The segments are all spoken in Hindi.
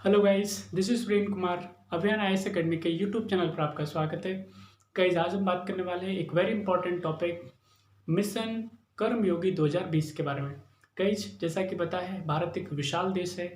Hello guys, this is Prem Kumar. अभियान आईएएस अकेडमी के यूट्यूब चैनल पर आपका स्वागत है। गाइस, आज हम बात करने वाले हैं एक वेरी इंपॉर्टेंट टॉपिक, मिशन कर्मयोगी 2020 के बारे में। गाइस, जैसा कि पता है, भारत एक विशाल देश है।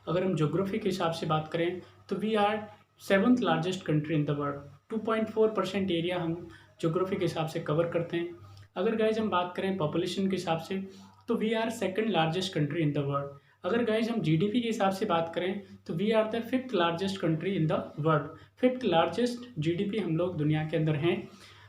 अगर हम ज्योग्राफी के हिसाब से बात करें तो we are seventh largest country in the world. 2.4% area हम ज्योग्राफी के हिसाब से कवर करते हैं। अगर गाइज हम बात करें पॉपुलेशन के हिसाब से तो we are second largest country in the world. अगर गाइज हम जीडीपी के हिसाब से बात करें तो we are the fifth largest country in the world. Fifth largest GDP हम लोग दुनिया के अंदर हैं।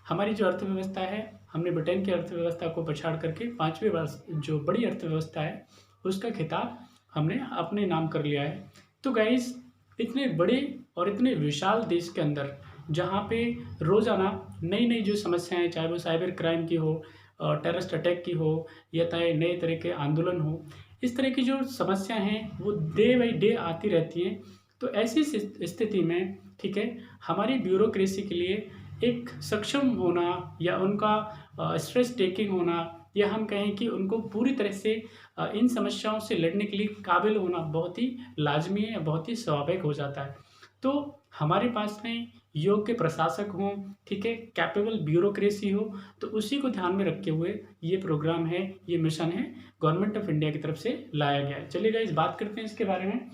हमारी जो अर्थव्यवस्था है, हमने ब्रिटेन की अर्थव्यवस्था को पछाड़ करके पाँचवीं वर्ष जो बड़ी अर्थव्यवस्था है उसका खिताब हमने अपने नाम कर लिया है। तो गाइज, इतने बड़े और इतने विशाल देश के अंदर जहाँ पे रोज़ाना नई नई जो समस्याएं, चाहे वो साइबर क्राइम की हो, टेररिस्ट अटैक की हो, या चाहे नए तरह के आंदोलन हो, इस तरह की जो समस्या हैं वो डे बाई डे आती रहती हैं। तो ऐसी स्थिति में, ठीक है, हमारी ब्यूरोक्रेसी के लिए एक सक्षम होना या उनका स्ट्रेस टेकिंग होना, या हम कहें कि उनको पूरी तरह से इन समस्याओं से लड़ने के लिए काबिल होना बहुत ही लाजमी है, बहुत ही स्वाभाविक हो जाता है। तो हमारे पास में योग्य प्रशासक हों, ठीक है, कैपेबल ब्यूरोक्रेसी हो, तो उसी को ध्यान में रखते हुए ये प्रोग्राम है, ये मिशन है, गवर्नमेंट ऑफ इंडिया की तरफ से लाया गया है। चलिए गाइस, बात करते हैं इसके बारे में।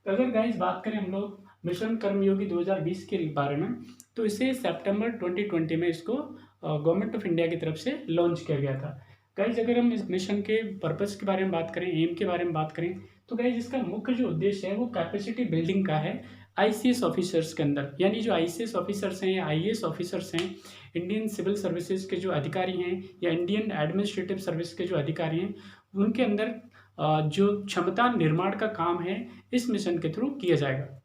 अगर गाइस बात करें हम लोग मिशन कर्मयोगी 2020 के बारे में, तो इसे सितंबर 2020 में इसको गवर्नमेंट ऑफ इंडिया की तरफ से लॉन्च किया गया था। गाइज, अगर हम इस मिशन के पर्पस के बारे में बात करें, एम के बारे में बात करें, तो गाइज इसका मुख्य जो उद्देश्य है वो कैपेसिटी बिल्डिंग का है आईसीएस ऑफिसर्स के अंदर। यानी जो आईसीएस ऑफिसर्स हैं या आईएएस ऑफिसर्स हैं, इंडियन सिविल सर्विसेज के जो अधिकारी हैं या इंडियन एडमिनिस्ट्रेटिव सर्विस के जो अधिकारी हैं, उनके अंदर जो क्षमता निर्माण का काम है इस मिशन के थ्रू किया जाएगा।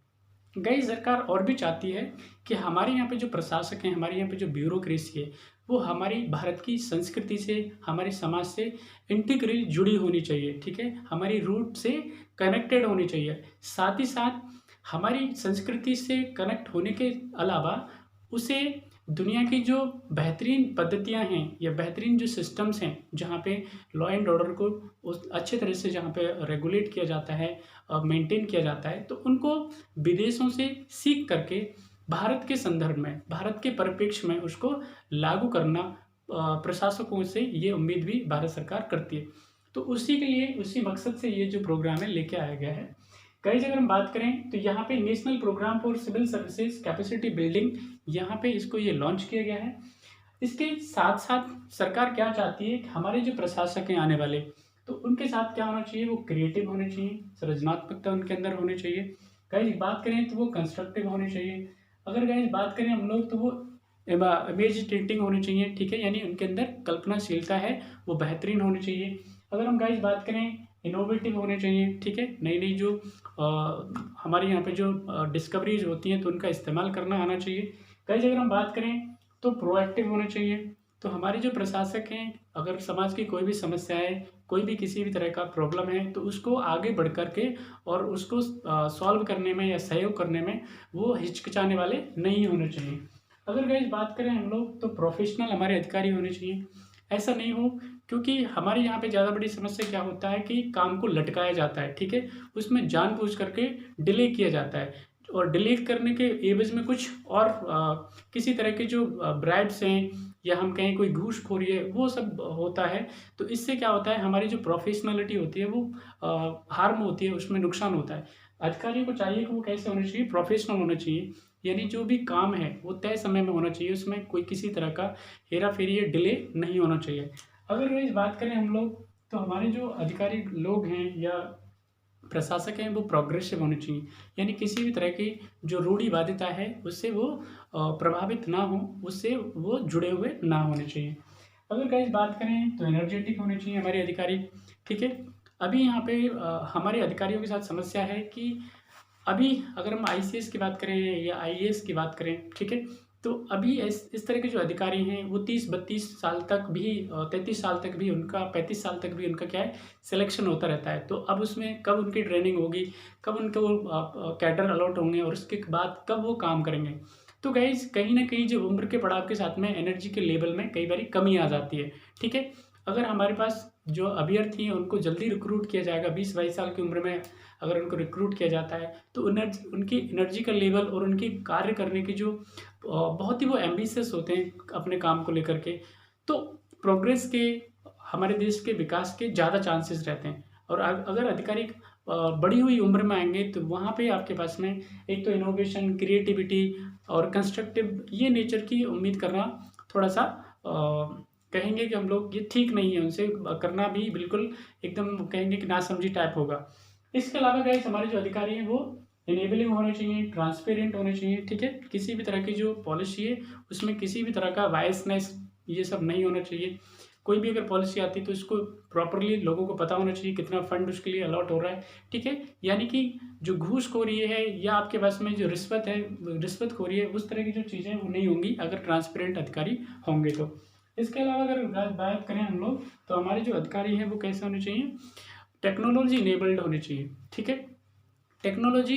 गई सरकार और भी चाहती है कि हमारे यहाँ पे जो प्रशासक हैं, हमारे यहाँ पे जो ब्यूरोक्रेसी है, वो हमारी भारत की संस्कृति से, हमारे समाज से इंटीग्रली जुड़ी होनी चाहिए, ठीक है, हमारी रूट से कनेक्टेड होनी चाहिए। साथ ही साथ हमारी संस्कृति से कनेक्ट होने के अलावा उसे दुनिया की जो बेहतरीन पद्धतियां हैं या बेहतरीन जो सिस्टम्स हैं, जहाँ पे लॉ एंड ऑर्डर को उस अच्छे तरह से जहाँ पे रेगुलेट किया जाता है, मेंटेन किया जाता है, तो उनको विदेशों से सीख करके भारत के संदर्भ में, भारत के परिप्रेक्ष्य में उसको लागू करना प्रशासकों से ये उम्मीद भी भारत सरकार करती है। तो उसी के लिए, उसी मकसद से ये जो प्रोग्राम है लेके आया गया है। कई जगह हम बात करें तो यहाँ पे national programme for civil services capacity building, यहाँ पे इसको ये लॉन्च किया गया है। इसके साथ साथ सरकार क्या चाहती है कि हमारे जो प्रशासक हैं आने वाले, तो उनके साथ क्या होना चाहिए, वो क्रिएटिव होने चाहिए, सृजनात्मकता उनके अंदर होनी चाहिए। गाइस बात करें तो वो कंस्ट्रक्टिव होने चाहिए। अगर गाइस बात करें हम लोग तो वो इमेजिनेटिंग होनी चाहिए, ठीक है, यानी उनके अंदर कल्पनाशीलता है वो बेहतरीन होनी चाहिए। अगर हम गाइस बात करें, इनोवेटिव होने चाहिए, ठीक है, नई नई जो हमारे यहाँ पे जो डिस्कवरीज होती हैं तो उनका इस्तेमाल करना आना चाहिए। गाइस अगर हम बात करें तो प्रोएक्टिव होने चाहिए। तो हमारे जो प्रशासक हैं, अगर समाज की कोई भी समस्या है, कोई भी किसी भी तरह का प्रॉब्लम है, तो उसको आगे बढ़ कर के और उसको सॉल्व करने में या सहयोग करने में वो हिचकिचाने वाले नहीं होने चाहिए। अगर गाइस बात करें हम लोग तो प्रोफेशनल हमारे अधिकारी होने चाहिए। ऐसा नहीं हो, क्योंकि हमारे यहाँ पे ज़्यादा बड़ी समस्या क्या होता है कि काम को लटकाया जाता है, ठीक है, उसमें जानबूझ करके डिले किया जाता है, और डिले करने के एवज में कुछ और किसी तरह के जो ब्राइब्स हैं या हम कहें कोई घूसखोरी है, वो सब होता है। तो इससे क्या होता है, हमारी जो प्रोफेशनलिटी होती है वो हार्म होती है, उसमें नुकसान होता है। अधिकारी को चाहिए कि वो कैसे होने चाहिए, प्रोफेशनल होना चाहिए, यानी जो भी काम है वो तय समय में होना चाहिए, उसमें कोई किसी तरह का हेरा फेरी या डिले नहीं होना चाहिए। अगर इस बात करें हम लोग तो हमारे जो अधिकारी लोग हैं या प्रशासक हैं वो प्रोग्रेसिव होने चाहिए, यानी किसी भी तरह की जो रूढ़िवादिता है उससे वो प्रभावित ना हो, उससे वो जुड़े हुए ना होने चाहिए। अगर गाइस बात करें तो एनर्जेटिक होने चाहिए हमारे अधिकारी, ठीक है। अभी यहाँ पे हमारे अधिकारियों के साथ समस्या है कि अभी अगर हम आईसीएस की बात करें या आईएएस की बात करें, ठीक है, तो अभी इस तरह के जो अधिकारी हैं वो 30-32 साल तक भी 33 साल तक भी उनका 35 साल तक भी उनका क्या है, सिलेक्शन होता रहता है। तो अब उसमें कब उनकी ट्रेनिंग होगी, कब उनके वो कैडर अलॉट होंगे और उसके बाद कब वो काम करेंगे। तो गाइज कहीं ना कहीं जो उम्र के पड़ाव के साथ में एनर्जी के लेवल में कई बार कमी आ जाती है, ठीक है। अगर हमारे पास जो अभ्यर्थी हैं उनको जल्दी रिक्रूट किया जाएगा। 20-22 साल की उम्र में अगर उनको रिक्रूट किया जाता है तो उनकी एनर्जी का लेवल और उनकी कार्य करने की जो बहुत ही वो एम्बिशियस होते हैं अपने काम को लेकर के, तो प्रोग्रेस के, हमारे देश के विकास के ज़्यादा चांसेस रहते हैं। और अगर अधिकारी बड़ी हुई उम्र में आएंगे तो वहाँ पे आपके पास में एक तो इनोवेशन, क्रिएटिविटी और कंस्ट्रक्टिव ये नेचर की उम्मीद करना थोड़ा सा कहेंगे कि हम लोग ये ठीक नहीं है, उनसे करना भी बिल्कुल एकदम कहेंगे कि नासमझी टाइप होगा। इसके अलावा गाइस हमारे जो अधिकारी हैं वो इनेबलिंग होने चाहिए, ट्रांसपेरेंट होने चाहिए, ठीक है। किसी भी तरह की जो पॉलिसी है उसमें किसी भी तरह का बायसनेस ये सब नहीं होना चाहिए। कोई भी अगर पॉलिसी आती है तो इसको प्रॉपरली लोगों को पता होना चाहिए कितना फंड उसके लिए अलॉट हो रहा है, ठीक है। यानी कि जो घूसखोरी है या आपके पास में जो रिश्वत है, रिश्वतखोरी है, उस तरह की जो चीज़ें वो नहीं होंगी अगर ट्रांसपेरेंट अधिकारी होंगे तो। इसके अलावा अगर बात करें हम लोग तो हमारे जो अधिकारी हैं वो कैसे होने चाहिए, टेक्नोलॉजी इनेबल्ड होने चाहिए, ठीक है। टेक्नोलॉजी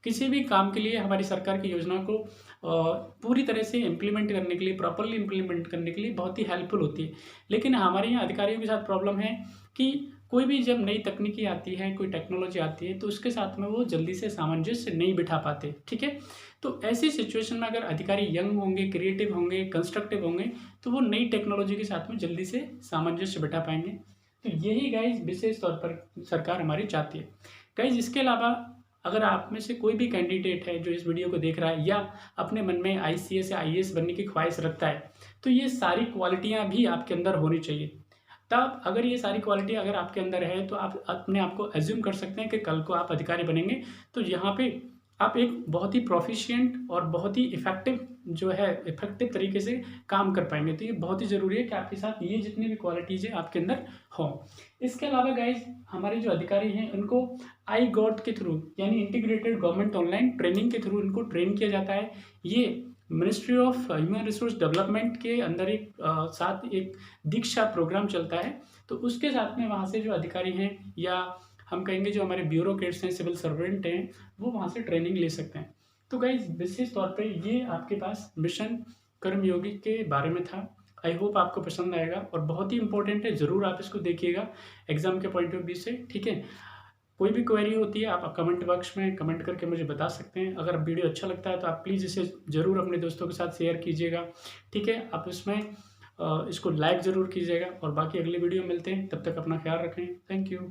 किसी भी काम के लिए हमारी सरकार की योजना को पूरी तरह से इम्प्लीमेंट करने के लिए, प्रॉपरली इम्प्लीमेंट करने के लिए बहुत ही हेल्पफुल होती है। लेकिन हमारे यहाँ अधिकारियों के साथ प्रॉब्लम है कि कोई भी जब नई तकनीकी आती है, कोई टेक्नोलॉजी आती है तो उसके साथ में वो जल्दी से सामंजस्य नहीं बिठा पाते, ठीक है। तो ऐसी सिचुएशन में अगर अधिकारी यंग होंगे, क्रिएटिव होंगे, कंस्ट्रक्टिव होंगे तो वो नई टेक्नोलॉजी के साथ में जल्दी से सामंजस्य बिठा पाएंगे। तो यही गाइज विशेष तौर पर सरकार हमारी चाहती है। गाइज इसके अलावा अगर आप में से कोई भी कैंडिडेट है जो इस वीडियो को देख रहा है या अपने मन में आईसीएस या आईएएस बनने की ख्वाहिश रखता है तो ये सारी क्वालिटियाँ भी आपके अंदर होनी चाहिए। तब अगर ये सारी क्वालिटी अगर आपके अंदर है तो आप अपने आप को एज्यूम कर सकते हैं कि कल को आप अधिकारी बनेंगे तो यहाँ पे आप एक बहुत ही प्रोफिशिएंट और बहुत ही इफेक्टिव तरीके से काम कर पाएंगे। तो ये बहुत ही ज़रूरी है कि आपके साथ ये जितनी भी क्वालिटीज़ है आपके अंदर हो। इसके अलावा गाइज हमारे जो अधिकारी हैं उनको आई गॉट के थ्रू यानी इंटीग्रेटेड गवर्नमेंट ऑनलाइन ट्रेनिंग के थ्रू इनको ट्रेन किया जाता है। ये ministry of human resource development के अंदर साथ एक दीक्षा प्रोग्राम चलता है। तो उसके साथ में वहाँ से जो अधिकारी हैं या हम कहेंगे जो हमारे ब्यूरोक्रेट्स हैं, सिविल सर्वेंट हैं, वो वहाँ से ट्रेनिंग ले सकते हैं। तो गाइज विशेष तौर पे ये आपके पास मिशन कर्मयोगी के बारे में था। आई होप आपको पसंद आएगा और बहुत ही इंपॉर्टेंट है, ज़रूर आप इसको देखिएगा एग्जाम के पॉइंट ऑफ व्यू से, ठीक है। कोई भी क्वेरी होती है आप कमेंट बॉक्स में कमेंट करके मुझे बता सकते हैं। अगर वीडियो अच्छा लगता है तो आप प्लीज़ इसे ज़रूर अपने दोस्तों के साथ शेयर कीजिएगा, ठीक है। आप इसमें इसको लाइक ज़रूर कीजिएगा और बाकी अगले वीडियो मिलते हैं, तब तक अपना ख्याल रखें। Thank you.